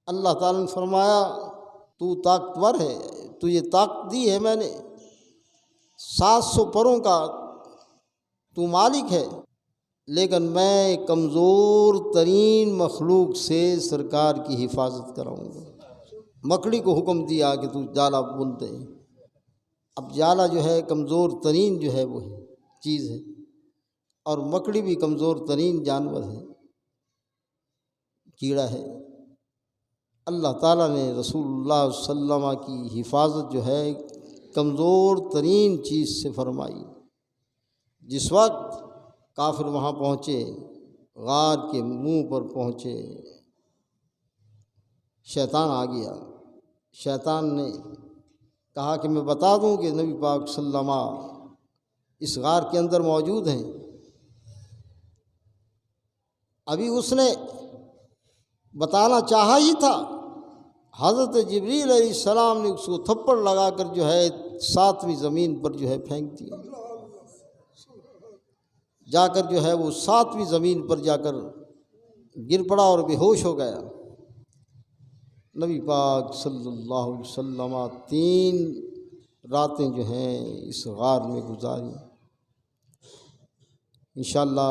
اللہ تعالیٰ نے فرمایا تو طاقتور ہے، تجھے طاقت دی ہے میں نے، 700 پروں کا تو مالک ہے، لیکن میں کمزور ترین مخلوق سے سرکار کی حفاظت کراؤں گا۔ مکڑی کو حکم دیا کہ تو جالا بن دے۔ اب جالا جو ہے کمزور ترین جو ہے وہ چیز ہے، اور مکڑی بھی کمزور ترین جانور ہے، کیڑا ہے۔ اللہ تعالیٰ نے رسول اللہ صلی اللہ علیہ وسلم کی حفاظت جو ہے کمزور ترین چیز سے فرمائی۔ جس وقت کافر وہاں پہنچے، غار کے منہ پر پہنچے، شیطان آ گیا۔ شیطان نے کہا کہ میں بتا دوں کہ نبی پاک صلی اللہ علیہ وسلم اس غار کے اندر موجود ہیں۔ ابھی اس نے بتانا چاہا ہی تھا، حضرت جبریل علیہ السلام نے اس کو تھپڑ لگا کر جو ہے 7ویں زمین پر جو ہے پھینک دیا۔ جا کر جو ہے وہ 7ویں زمین پر جا کر گر پڑا اور بے ہوش ہو گیا۔ نبی پاک صلی اللہ علیہ وسلم 3 راتیں جو ہیں اس غار میں گزاری۔ انشاءاللہ